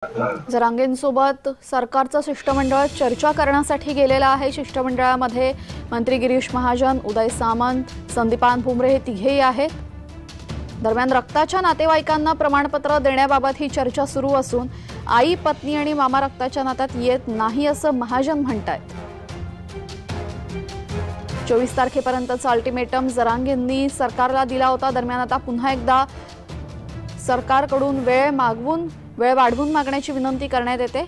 जरांगेंसोबत सरकारचं शिष्टमंडळ चर्चा करण्यासाठी गेलेलं आहे। शिष्टमंडळामध्ये मंत्री गिरीश महाजन, उदय सामंत, संदीपान भुमरे हे तिघेही आहेत। दरम्यान रक्ताच्या नातेवाईकांना प्रमाणपत्र देण्याबाबत ही चर्चा सुरू असून आई, पत्नी आणि मामा रक्ताच्या नात्यात येत नाही असं महाजन म्हणतात। 24 तारखेपर्यंतचा अल्टिमेटम जरांगेंनी सरकारला दिला होता। दरम्यान आता पुन्हा एकदा सरकारकडून वेळ वाढवून मागण्याची विनंती करण्यात येते।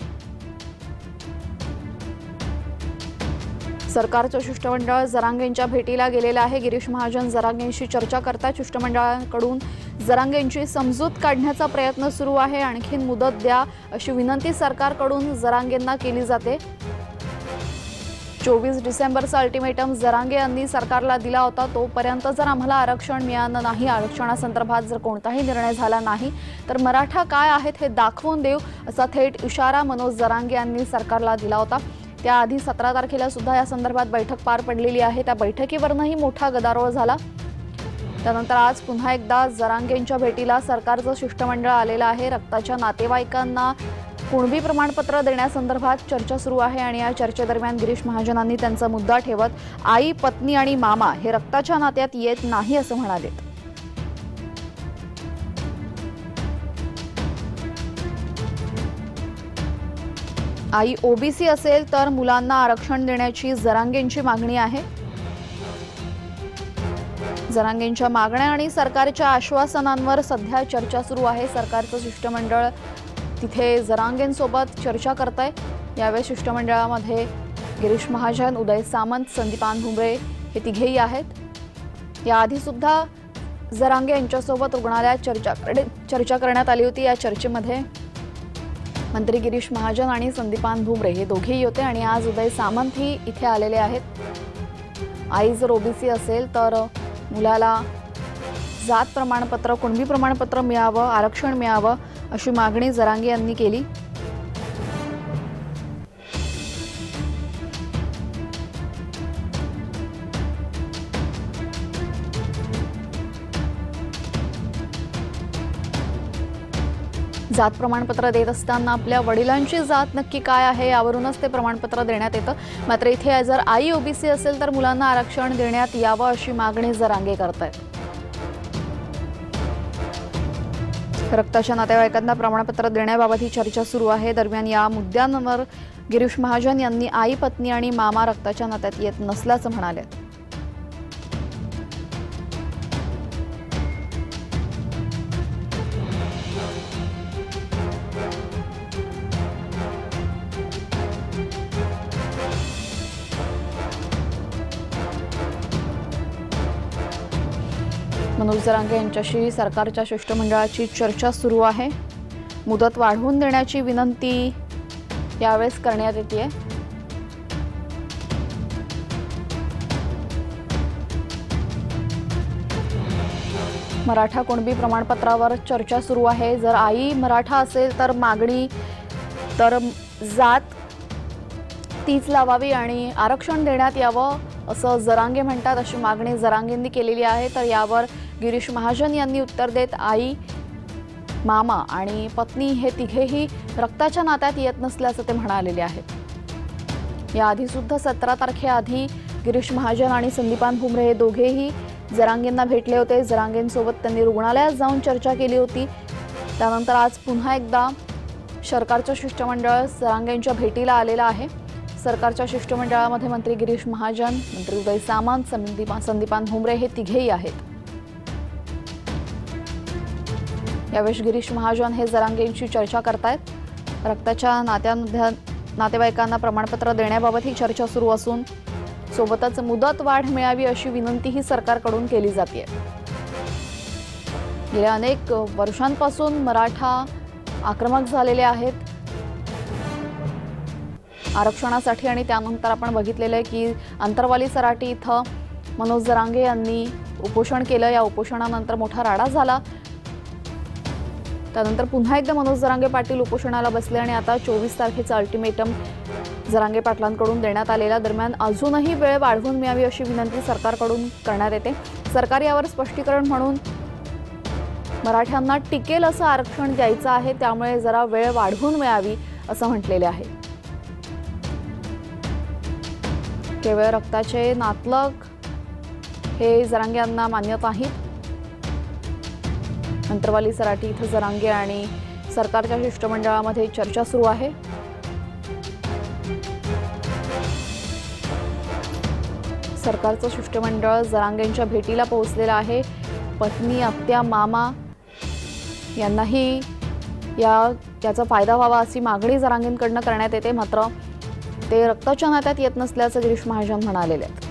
सरकारचं शिष्टमंडळ जरांगेंच्या भेटीला गेलेलं आहे। गिरीश महाजन जरांगेंशी चर्चा करतात। शिष्टमंडळाकडून जरांगेंची समजूत काढण्याचा प्रयत्न सुरू आहे। आणखीन मुदत द्या अशी विनंती सरकारकडून जरांगेंना केली जाते। 24 डिसेंबरचा अल्टिमेटम जरांगे यांनी सरकारला दिला होता। तोपर्यंत जर आम्हाला आरक्षण मिळालं नाही, आरक्षणासंदर्भात जर कोणताही निर्णय झाला नाही तर मराठा काय आहेत हे दाखवून देऊ असा थेट इशारा मनोज जरांगे यांनी सरकारला दिला होता। त्याआधी 17 तारखेला सुद्धा या संदर्भात बैठक पार पडलेली आहे। त्या बैठकीवरही मोठा गदारोळ झाला। त्यानंतर आज पुन्हा एकदा जरांगेंच्या भेटीला सरकारचं शिष्टमंडळ आलेलं आहे। रक्ताच्या नातेवाईकांना कुणबी प्रमाणपत्र देण्यासंदर्भात चर्चा सुरू आहे आणि या चर्चेदरम्यान गिरीश महाजनांनी त्यांचा मुद्दा ठेवत आई, पत्नी आणि मामा हे रक्ताच्या नात्यात येत नाही असं म्हणाले। आई ओबीसी असेल तर मुलांना आरक्षण देण्याची जरांगेंची मागणी आहे। जरांगेंच्या मागण्या आणि सरकारच्या आश्वासनांवर सध्या चर्चा सुरू आहे। सरकारचं शिष्टमंडळ तिथे जरांगेंसोबत चर्चा करतंय। यावेळी शिष्टमंडळामध्ये गिरीश महाजन, उदय सामंत, संदीपान भुमरे हे तिघेही आहेत। याआधी सुद्धा जरांगे यांच्यासोबत रुग्णालयात चर्चा करण्यात आली होती। या चर्चेमध्ये मंत्री गिरीश महाजन आणि संदीपान भुमरे हे दोघेही होते आणि आज उदय सामंत ही इथे आलेले आहेत। आई जर ओबीसी असेल तर मुलाला जात प्रमाणपत्र, कुणबी प्रमाणपत्र मिळावं, आरक्षण मिळावं अशी मागणी जरांगे यांनी केली। जात प्रमाणपत्र देत असताना आपल्या वडिलांची जात नक्की काय आहे यावरूनच ते प्रमाणपत्र देण्यात येतं। मात्र इथे जर आई ओबीसी असेल तर मुलांना आरक्षण देण्यात यावं अशी मागणी जरांगे करतायत। रक्ताच्या नातेवाईकांना प्रमाणपत्र देण्याबाबत ही चर्चा सुरू आहे। दरम्यान या मुद्द्यांवर गिरीश महाजन यांनी आई, पत्नी आणि मामा रक्ताच्या नात्यात येत नसल्याचं म्हणाले। मनोज जरांगे यांच्याशी सरकारच्या शिष्टमंडळाची चर्चा सुरू आहे। मुदत वाढवून देण्याची विनंती यावेळेस करण्यात येते। मराठा कुणबी प्रमाणपत्रावर चर्चा सुरू आहे। जर आई मराठा असेल तर मागणी तर जात तीच लावावी आणि आरक्षण देण्यात यावं असं जरांगे म्हणतात। अशी मागणी जरांगेंनी केलेली आहे। तर यावर गिरीश महाजन यांनी उत्तर देत आई, मामा आणि पत्नी हे तिघेही रक्ताच्या नात्यात येत नसल्याचं ते म्हणालेले आहेत। याआधी सुद्धा 17 तारखेआधी गिरीश महाजन आणि संदीपान भुमरे हे दोघेही जरांगेंना भेटले होते। जरांगेंसोबत त्यांनी रुग्णालयात जाऊन चर्चा केली होती। त्यानंतर आज पुन्हा एकदा सरकारचं शिष्टमंडळ जरांगेंच्या भेटीला आलेलं आहे। सरकारच्या शिष्टमंडळामध्ये मंत्री गिरीश महाजन, मंत्री उदय सामंत, संदीपान भुमरे हे तिघेही आहेत। यावेळी गिरीश महाजन हे जरांगेंशी चर्चा करतायत। रक्ताच्या नातेवाईकांना प्रमाणपत्र देण्याबाबत ही चर्चा सुरू असून सोबतच मुदत वाढ मिळावी अशी विनंतीही सरकारकडून केली जाते। गेल्या अनेक वर्षांपासून मराठा आक्रमक झालेले आहेत आरक्षणासाठी आणि त्यानंतर आपण बघितलेलं आहे की अंतरवाली सराटी इथं मनोज जरांगे यांनी उपोषण केलं। या उपोषणानंतर मोठा राडा झाला। त्यानंतर पुन्हा एकदा मनोज जरांगे पाटील उपोषणाला बसले आणि आता 24 तारखेचा अल्टिमेटम जरांगे पाटलांकडून देण्यात आलेला। दरम्यान अजूनही वेळ वाढवून मिळावी अशी विनंती सरकारकडून करण्यात येते। सरकार यावर स्पष्टीकरण म्हणून मराठ्यांना टिकेल असं आरक्षण द्यायचं आहे, त्यामुळे जरा वेळ वाढवून मिळावी असं म्हटलेले आहे. केवळ रक्ताचे नातलग हे जरांगे यांना मान्य नाही. अंतरवाली सराटी इथं जरांगे आणि सरकारच्या शिष्टमंडळामध्ये चर्चा सुरू आहे. सरकारचं शिष्टमंडळ जरांगेंच्या भेटीला पोहोचलेलं आहे. पत्नी, आत्या, मामा यांनाही याचा फायदा व्हावा अशी मागणी जरांगेंकडनं करण्यात येते. मात्र ते रक्ताच्या नात्यात येत नसल्याचं गिरीश महाजन म्हणालेले आहेत.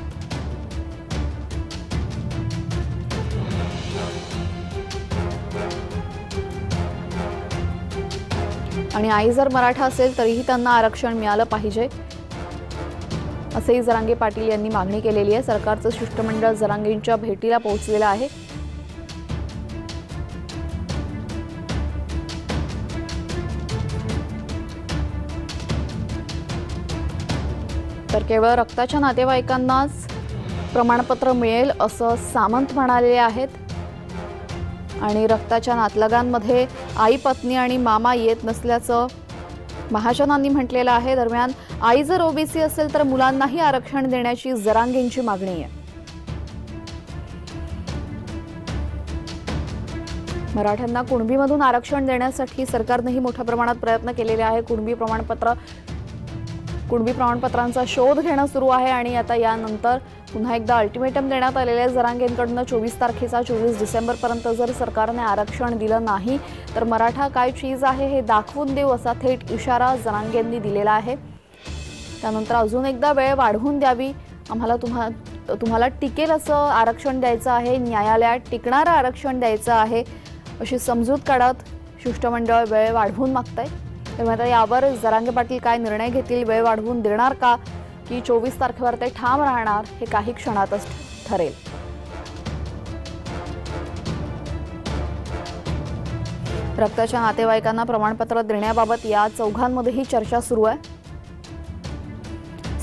आणि आई जर मराठा असेल तरीही त्यांना आरक्षण मिळालं पाहिजे असेही जरांगे पाटील यांनी मागणी केलेली आहे. सरकारचं शिष्टमंडळ जरांगेंच्या भेटीला पोहोचलेलं आहे. तर केवळ रक्ताच्या नातेवाईकांनाच प्रमाणपत्र मिळेल असं सामंत म्हणालेले आहेत. आणि रक्ताच्या नातलगांमध्ये आई, पत्नी आणि मामा येत नसल्याचं महाजनांनी म्हटलेलं आहे. दरम्यान आई जर ओबीसी असेल तर मुलांनाही आरक्षण देण्याची जरांगेंची मागणी आहे. मराठ्यांना कुणबीमधून आरक्षण देण्यासाठी सरकारनेही मोठ्या प्रमाणात प्रयत्न केलेले आहे. कुणबी प्रमाणपत्रांचा शोध घेणं सुरू आहे आणि आता यानंतर पुन्हा एकदा अल्टिमेटम देण्यात आलेले आहे जरांगेंकडनं. 24 डिसेंबरपर्यंत जर सरकारने आरक्षण दिलं नाही तर मराठा काय चीज आहे हे दाखवून देऊ असा थेट इशारा जरांगेंनी दिलेला आहे. त्यानंतर अजून एकदा वेळ वाढवून द्यावी, आम्हाला तुम्हाला टिकेल असं आरक्षण द्यायचं आहे, न्यायालयात टिकणारं आरक्षण द्यायचं आहे अशी समजूत काढत शिष्टमंडळ वेळ वाढवून मागतंय. त्यामुळे आता यावर जरांगे पाटील काय निर्णय घेतील, वेळ वाढवून देणार का की 24 तारखेवर ते ठाम राहणार हे काही क्षणातच ठरेल. रक्ताच्या नातेवाईकांना प्रमाणपत्र देण्याबाबत या चौघांमध्येही चर्चा सुरू आहे.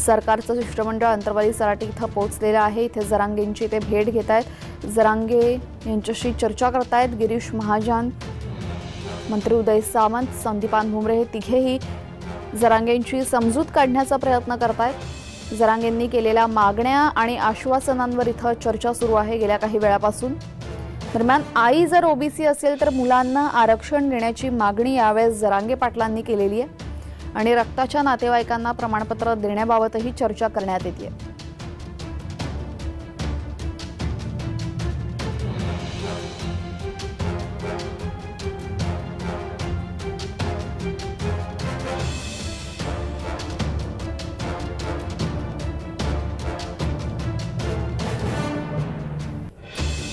सरकारचं शिष्टमंडळ अंतरवाली सराटी इथं पोहोचलेलं आहे. इथे जरांगेंची ते भेट घेत आहेत. जरांगे यांच्याशी चर्चा करतायत. गिरीश महाजन, मंत्री उदय सामंत, संदीपान भुमरे हे तिघेही जरांगेंची समजूत काढण्याचा प्रयत्न करतायत. जरांगेंनी केलेल्या मागण्या आणि आश्वासनांवर इथं चर्चा सुरू आहे गेल्या काही वेळापासून. दरम्यान आई जर ओबीसी असेल तर मुलांना आरक्षण देण्याची मागणी यावेळेस जरांगे पाटलांनी केलेली आहे आणि रक्ताच्या नातेवाईकांना प्रमाणपत्र देण्याबाबतही चर्चा करण्यात येते.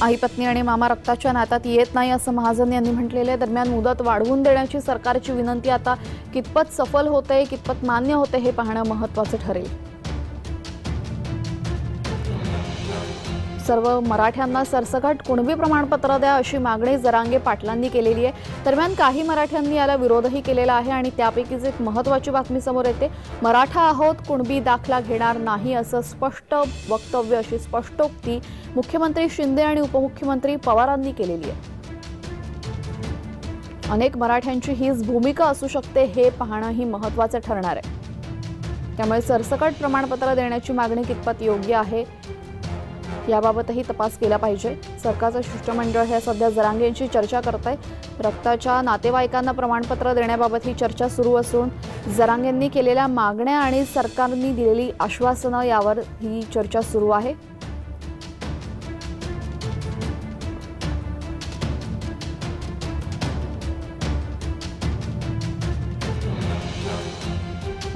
आई, पत्नी आणि मामा रक्ताच्या नात्यात येत नाही असं महाजन यांनी म्हटलेलं आहे. दरम्यान मुदत वाढवून देण्याची सरकारची विनंती आता कितपत सफल होते, कितपत मान्य होते हे पाहणं महत्त्वाचं ठरेल. सर्व मराठ्यांना सरसकट कुणबी प्रमाणपत्र द्या अशी मागणी जरांगे पाटलांनी केलेली आहे. दरम्यान काही मराठ्यांनी याला विरोधही केलेला आहे आणि त्यापैकीच एक महत्त्वाची बातमी समोर येते. मराठा आहोत, कुणबी दाखला घेणार नाही असं स्पष्ट वक्तव्य, अशी स्पष्टोक्ती मुख्यमंत्री शिंदे आणि उपमुख्यमंत्री पवारांनी केलेली आहे. अनेक मराठ्यांची हीच भूमिका असू शकते हे पाहणंही महत्त्वाचं ठरणार आहे. त्यामुळे सरसकट प्रमाणपत्र देण्याची मागणी कितपत योग्य आहे याबाबतही तपास केला पाहिजे. सरकारचं शिष्टमंडळ हे सध्या जरांगेंची चर्चा करत आहे. रक्ताच्या नातेवाईकांना प्रमाणपत्र देण्याबाबत ही चर्चा सुरू असून जरांगेंनी केलेल्या मागण्या आणि सरकारने दिलेली आश्वासनं यावर ही चर्चा सुरू आहे.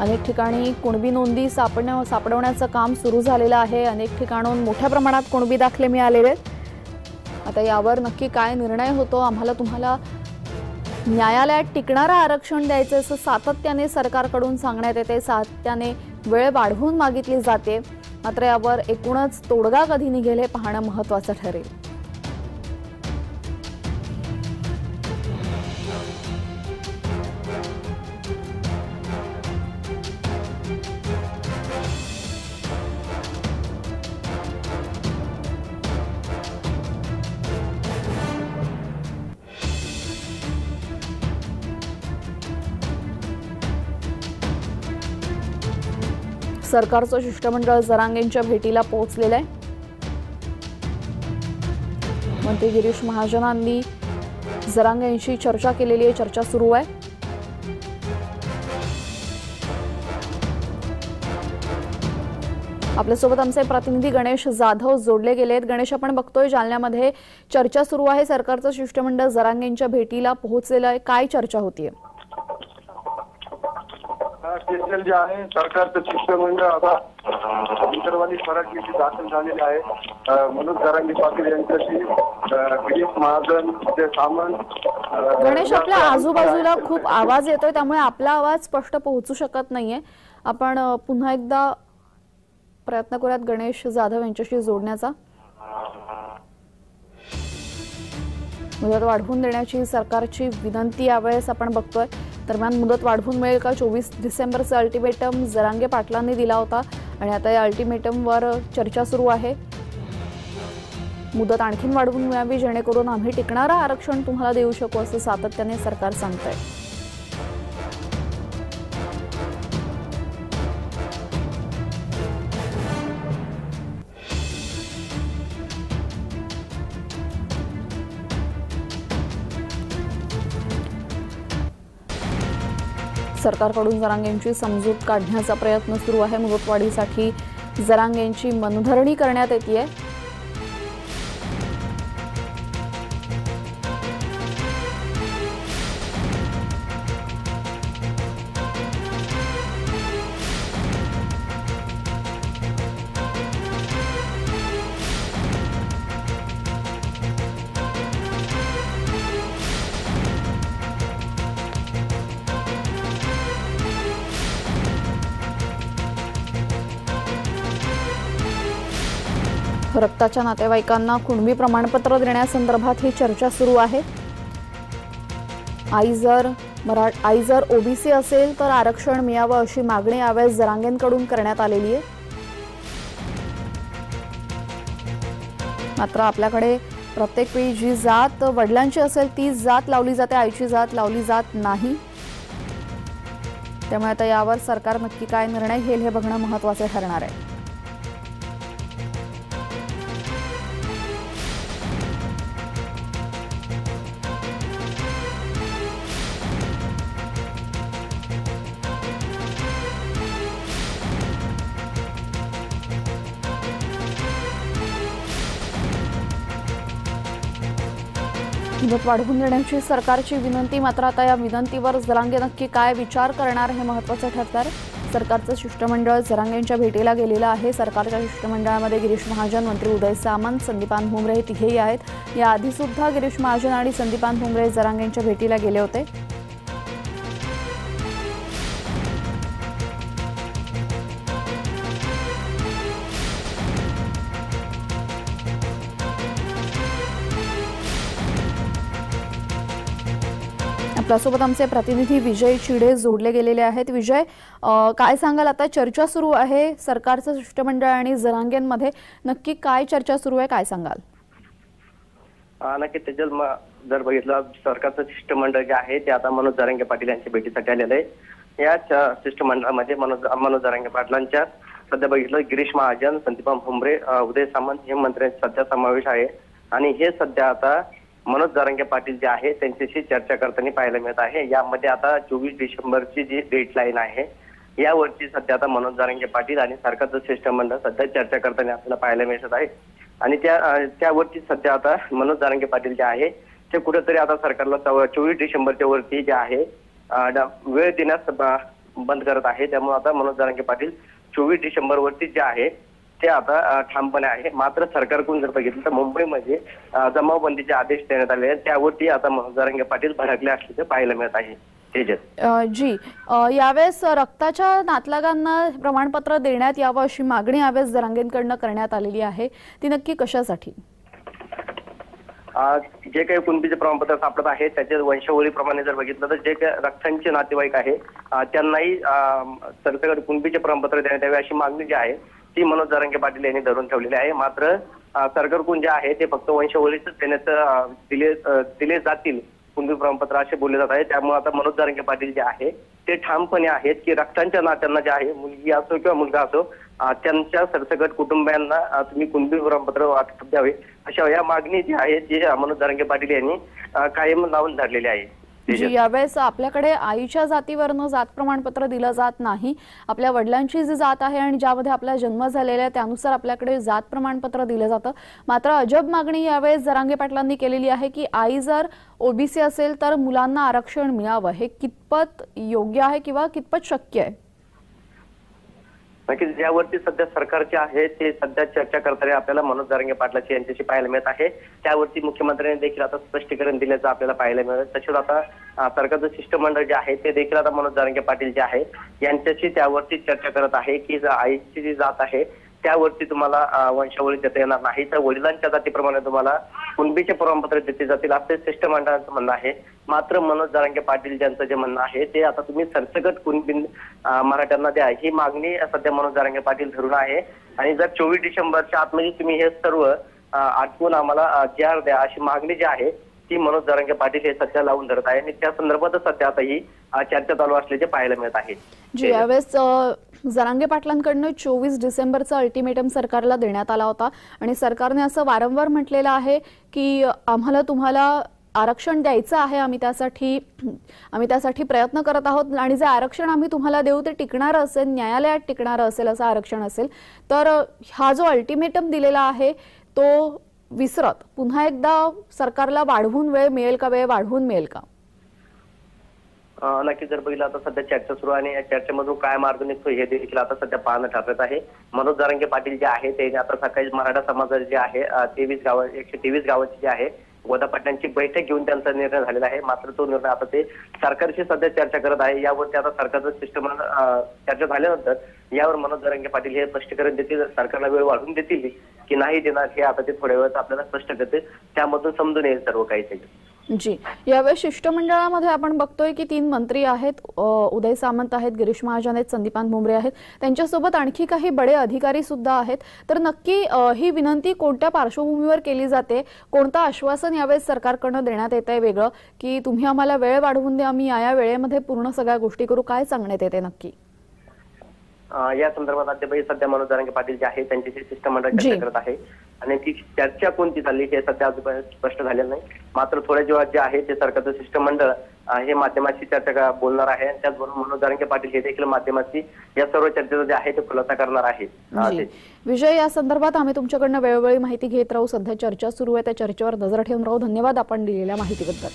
अनेक ठिकाणी कुणबी नोंदी सापडवण्याचं काम सुरू झालेलं आहे. अनेक ठिकाणून मोठ्या प्रमाणात कुणबी दाखले मिळालेले आहेत. आता यावर नक्की काय निर्णय होतो, आम्हाला तुम्हाला न्यायालयात टिकणारं आरक्षण द्यायचं असं सातत्याने सरकारकडून सांगण्यात येते. सातत्याने वेळ वाढवून मागितली जाते. मात्र यावर एकूणच तोडगा कधी निघेल हे पाहणं महत्त्वाचं ठरेल. सरकारचं शिष्टमंडळ जरांगेंच्या भेटीला पोहोचलेलं आहे। मंत्री गिरीश महाजनांनी जरांगेंशी चर्चा केलेली आहे, चर्चा सुरू आहे। आपल्यासोबत आमचे प्रतिनिधी गणेश जाधव जोडले गेले आहेत। गणेश, आपण बघतोय जालन्यामध्ये चर्चा सुरू आहे, सरकारचं शिष्टमंडळ जरांगेंच्या भेटीला पोहोचलेलं आहे, काय चर्चा होतीये? जे आहे सरकारचं शिष्टमंडळ आता अंतरवाली फराकीची दाखल झालेली आहे। मनोज जरांगे पाटील यांच्याशी गिरीश महाजन, उदय सामंत। गणेश, आपल्या आजूबाजूला खूप आवाज येतोय, त्यामुळे आपला आवाज स्पष्ट पोहोचू शकत नाहीये। आपण पुन्हा एकदा प्रयत्न करूयात गणेश जाधव यांच्याशी जोडण्याचा। मुदत वाढवून देण्याची सरकारची विनंती यावेळेस आपण बघतोय। दरम्यान मुदत वाढवून मिळेल का? 24 डिसेंबरचा अल्टिमेटम जरांगे पाटलांनी दिला होता आणि आता या अल्टिमेटमवर चर्चा सुरू आहे। मुदत आणखीन वाढवून मिळावी जेणेकरून आम्ही टिकणारं आरक्षण तुम्हाला देऊ शकू असं सातत्याने सरकार सांगतंय। सरकारकडून जरांगेंची समजूत काढण्याचा प्रयत्न सुरू आहे। मुदतवाढीसाठी जरांगेंची मनधरणी करण्यात येते। रक्ताच्या नातेवाईकांना कुणबी प्रमाणपत्र देण्यासंदर्भात ही चर्चा सुरू आहे। आई जर ओबीसी असेल तर आरक्षण मिळावं अशी मागणी यावेळेस जरांगेंकडून करण्यात आलेली आहे। मात्र आपल्याकडे प्रत्येक वेळी जी जात वडिलांची असेल ती जात लावली जाते, आईची जात लावली जात नाही। त्यामुळे आता यावर सरकार नक्की काय निर्णय घेईल हे बघणं महत्त्वाचे ठरणार आहे। मुदत वाढवून देण्याची सरकारची विनंती, मात्र आता या विनंतीवर जरांगे नक्की काय विचार करणार हे महत्त्वाचं ठरणार आहे। सरकारचं शिष्टमंडळ जरांगेंच्या भेटीला गेलेलं आहे। सरकारच्या शिष्टमंडळामध्ये गिरीश महाजन, मंत्री उदय सामंत, संदीपान भुमरे हे तिघेही आहेत। याआधी सुद्धा गिरीश महाजन आणि संदीपान भुमरे जरांगेंच्या भेटीला गेले होते। आपल्यासोबत आमचे प्रतिनिधी विजय चिडे जोडले गेलेले आहेत। विजय, काय सांगाल? आता चर्चा सुरू आहे सरकारचं शिष्टमंडळ आणि जरांगेंमध्ये, नक्की काय चर्चा सुरू आहे, काय सांगाल? नक्की तेजल, जर बघितलं सरकारचं शिष्टमंडळ जे आहे ते आता मनोज जरांगे पाटील यांच्या भेटीसाठी आलेलं आहे। या शिष्टमंडळामध्ये मनोज जरांगे पाटलांच्या सध्या बघितलं गिरीश महाजन, संदीपान भुमरे, उदय सामंत हे मंत्र्यांचा सध्या समावेश आहे। आणि हे सध्या आता मनोज जरांगे पाटील जे आहे त्यांच्याशी चर्चा करताना पाहायला मिळत आहे। यामध्ये आता 24 डिसेंबरची जी डेडलाईन आहे यावरची सध्या आता मनोज जरांगे पाटील आणि सरकारचं शिष्टमंडळ सध्या चर्चा करताना आपल्याला पाहायला मिळत आहे। आणि त्यावरती सध्या आता मनोज जरांगे पाटील जे आहे ते कुठेतरी आता सरकारला 24 डिसेंबरच्या वरती जे आहे वेळ देण्यास बंद करत आहे। त्यामुळे आता मनोज जरांगे पाटील 24 डिसेंबर वरती जे आहे ते आता ठामपणे आहे। मात्र सरकारकडून जर बघितलं तर मुंबईमध्ये जमावबंदीचे आदेश देण्यात आले आहेत, त्यावरती आता मनोज जरांगे पाटील भडकले असल्याचे पाहायला मिळत आहे। जी, यावेळेस रक्ताच्या नातलगांना प्रमाणपत्र देण्यात यावं अशी मागणी यावेळेस जरांगेंकडून करण्यात आलेली आहे, ती नक्की कशासाठी? जे काही कुणबीचे प्रमाणपत्र सापडत आहे त्याच्या वंशावळीप्रमाणे जर बघितलं तर जे काही रक्तांचे नातेवाईक आहे त्यांनाही सरकारकडे कुणबीचे प्रमाणपत्र देण्यात यावे अशी मागणी जी आहे ती मनोज जरांगे पाटील यांनी धरून ठेवलेली आहे। मात्र सरकारकडून जे आहे ते फक्त वंशावळीच देण्यात दिले जातील कुणबी प्रमाणपत्र असे बोलले जात आहे। त्यामुळे आता मनोज जरांगे पाटील जे आहे ते ठामपणे आहेत की रक्तांच्या नात्यांना जे आहे, मुलगी असो किंवा मुलगा असो, त्यांच्या सरसकट कुटुंबियांना तुम्ही कुणबी प्रमाणपत्र वाटप द्यावे, अशा या मागणी जी आहे ती मनोज जरांगे पाटील यांनी कायम लावून धरलेली आहे. जी, यावेळेस आपल्याकडे आईच्या जातीवरनं जात प्रमाणपत्र दिलं जात नाही. आपल्या वडिलांची जी जात आहे आणि ज्यामध्ये आपला जन्म झालेला आहे त्यानुसार आपल्याकडे जात प्रमाणपत्र दिलं जातं. मात्र अजब मागणी यावेळेस जरांगे पाटलांनी केलेली आहे की आई जर ओबीसी असेल तर मुलांना आरक्षण मिळावं. हे कितपत योग्य आहे किंवा कितपत शक्य आहे? नक्कीच ज्यावरती सध्या सरकारचे आहे ते सध्या चर्चा करताना आपल्याला मनोज जरांगे पाटलाची यांच्याशी पाहायला मिळत आहे. त्यावरती मुख्यमंत्र्यांनी देखील आता स्पष्टीकरण दिल्याचं आपल्याला पाहायला मिळत. तसेच आता सरकारचं शिष्टमंडळ जे आहे ते देखील आता मनोज जरांगे पाटील जे आहे यांच्याशी त्यावरती चर्चा करत आहे की आईची जी जात आहे त्यावरती तुम्हाला वंशावळी देता येणार नाही, तर वडिलांच्या जातीप्रमाणे तुम्हाला कुणबीचे प्रमाणपत्र देते जातील असे शिष्टमंडळाचं म्हणणं आहे. मात्र मनोज जरांगे पाटील ज्यांचं जे म्हणणं आहे ते आता तुम्ही सरसकट कुणबी मराठ्यांना द्या, ही मागणी सध्या मनोज जरांगे पाटील धरून आहे. आणि जर 24 डिसेंबरच्या आतमध्ये तुम्ही हे सर्व आटवून आम्हाला GR द्या अशी मागणी जी आहे ती मनोज जरांगे पाटील हे सध्या लावून धरत आहे आणि त्या संदर्भातच सध्या आता ही चर्चा चालू असल्याचे पाहायला मिळत आहे. जी, यावेळेस जरांगे पाटलांकडनं 24 डिसेंबरचा अल्टिमेटम सरकारला देण्यात आला होता आणि सरकारने असं वारंवार म्हटलेलं आहे की आम्हाला तुम्हाला आरक्षण द्यायचं आहे, आम्ही त्यासाठी प्रयत्न करत आहोत आणि जे आरक्षण आम्ही तुम्हाला देऊ ते टिकणारं असेल, न्यायालयात टिकणारं असेल असं आरक्षण असेल. तर हा जो अल्टिमेटम दिलेला आहे तो विसरत पुन्हा एकदा सरकारला वाढवून वेळ मिळेल का, वेळ वाढवून मिळेल का? नक्की जर बघितलं आता सध्या चर्चा सुरू आहे आणि या चर्चेमधून काय मार्ग निघतो हे देखील आता सध्या पाहणं ठरत आहे. मनोज जरांगे पाटील जे आहे ते आता सकाळी मराठा समाजाचे जे आहे 123 गावाची जे आहे गोदापाट्यांची बैठक घेऊन त्यांचा निर्णय झालेला आहे. मात्र तो निर्णय आता ते सरकारशी सध्या चर्चा करत आहे. यावरती आता सरकारचं शिष्टमंडळ चर्चा झाल्यानंतर यावर मनोज जरांगे पाटील हे स्पष्टीकरण देतील, सरकारला वेळ वाढवून देतील की नाही देणार हे आता ते थोड्या वेळात आपल्याला स्पष्ट करतील. त्यामधून समजून येईल सर्व काही. जी, यावेळेस शिष्टमंडळामध्ये आपण बघतोय की 3 मंत्री आहेत, उदय सामंत आहेत, गिरीश महाजन आहेत, संदीपान भुमरे आहेत, त्यांच्यासोबत आणखी काही बडे अधिकारी सुद्धा आहेत. तर नक्की ही विनंती कोणत्या पार्श्वभूमीवर केली जाते, कोणतं आश्वासन यावेळेस सरकारकडनं देण्यात येत आहे वेगळं की तुम्ही आम्हाला वेळ वाढवून द्या, आम्ही या वेळेमध्ये पूर्ण सगळ्या गोष्टी करू, काय सांगण्यात येते नक्की? या संदर्भात अद्यापही सध्या मनोज जरांगे पाटील जे आहे त्यांच्याशी शिष्टमंडळ चर्चा करत आहे आणि ती चर्चा कोणती चालली हे सध्या अजून स्पष्ट झालेलं नाही. मात्र थोड्या जेव्हा जे आहे ते सरकारचं शिष्टमंडळ हे माध्यमाशी चर्चा बोलणार आहे आणि त्याचबरोबर मनोज जरांगे पाटील हे देखील माध्यमाशी या सर्व चर्चेचा जे आहे ते खुलासा करणार आहे. विजय, या संदर्भात आम्ही तुमच्याकडनं वेळोवेळी माहिती घेत राहू. सध्या चर्चा सुरू आहे, त्या चर्चेवर नजर ठेवून राहू. धन्यवाद आपण दिलेल्या माहितीबद्दल.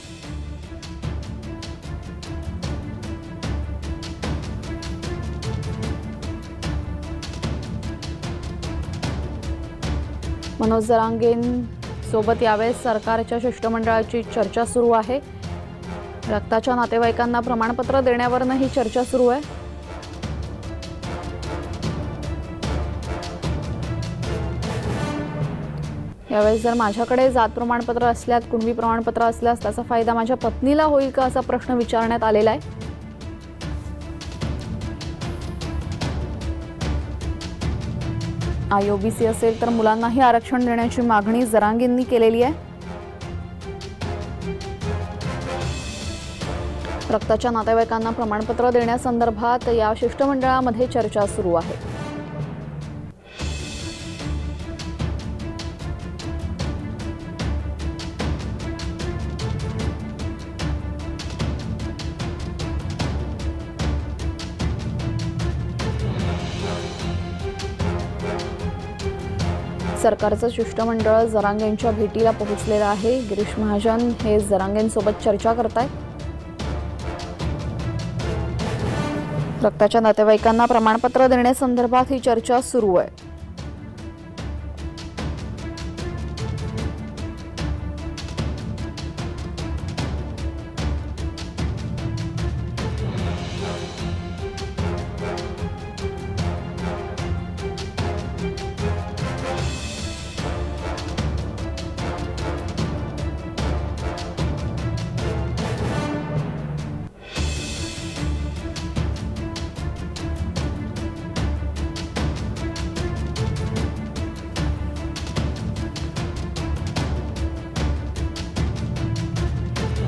मनोज जरांगेंसोबत यावेळेस सरकारच्या शिष्टमंडळाची चर्चा सुरू आहे. रक्ताच्या नातेवाईकांना प्रमाणपत्र देण्यावरनं ही चर्चा सुरू आहे. यावेळेस जर माझ्याकडे जात प्रमाणपत्र असल्यास, कुणबी प्रमाणपत्र असल्यास त्याचा फायदा माझ्या पत्नीला होईल का असा प्रश्न विचारण्यात आलेला आहे. ओबीसी असेल तर मुलांनाही आरक्षण देण्याची मागणी जरांगेंनी केलेली आहे. रक्ताच्या नातेवाईकांना प्रमाणपत्र देण्यासंदर्भात या शिष्टमंडळामध्ये चर्चा सुरू आहे. सरकारचं शिष्टमंडळ जरांगेंच्या भेटीला पोहोचलेलं आहे. गिरीश महाजन हे जरांगेंसोबत चर्चा करतायत. रक्ताच्या नातेवाईकांना प्रमाणपत्र देण्यासंदर्भात ही चर्चा सुरू आहे.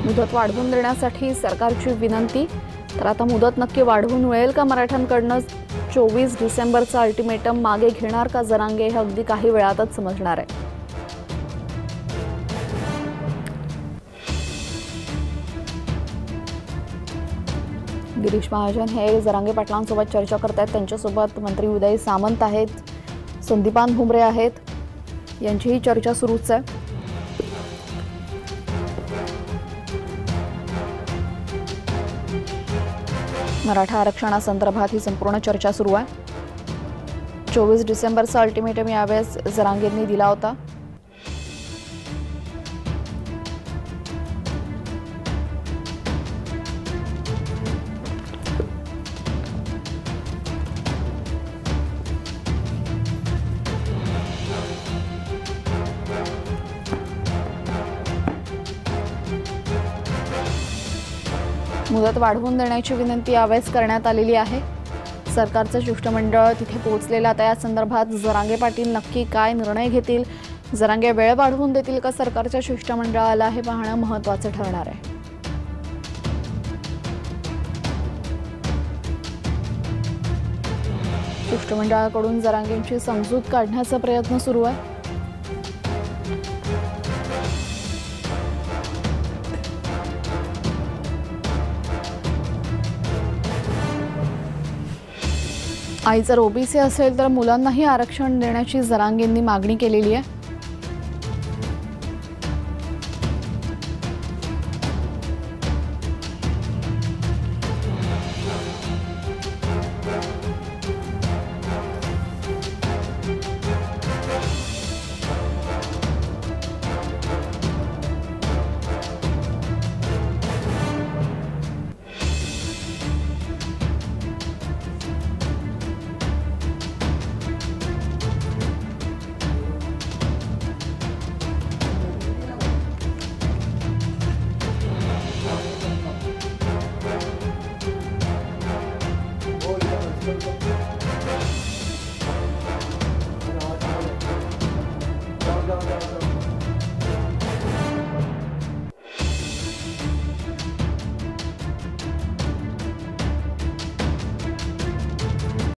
मुदत वाढवून देण्यासाठी सरकारची विनंती. तर आता मुदत नक्की वाढवून मिळेल का मराठ्यांकडनं? 24 डिसेंबरचा अल्टिमेटम मागे घेणार का जरांगे, हे अगदी काही वेळातच समजणार आहे. गिरीश महाजन हे जरांगे पाटलांसोबत चर्चा करतायत. त्यांच्यासोबत मंत्री उदय सामंत आहेत, संदीपान भुमरे आहेत, यांचीही चर्चा सुरूच आहे. मराठा आरक्षणासंदर्भात ही संपूर्ण चर्चा सुरू आहे. 24 डिसेंबरचा अल्टिमेटम यावेळेस जरांगेंनी दिला होता. मुदत वाढवून देण्याची विनंती यावेळेस करण्यात आलेली आहे. सरकारचं शिष्टमंडळ तिथे पोहोचलेलं. आता या संदर्भात जरांगे पाटील नक्की काय निर्णय घेतील, जरांगे वेळ वाढवून देतील का सरकारच्या शिष्टमंडळाला, हे पाहणं महत्त्वाचं ठरणार आहे. शिष्टमंडळाकडून जरांगेंची समजूत काढण्याचा प्रयत्न सुरू आहे. आई जर ओबीसी असेल तर मुलांनाही आरक्षण देण्याची जरांगेंनी मागणी केलेली आहे.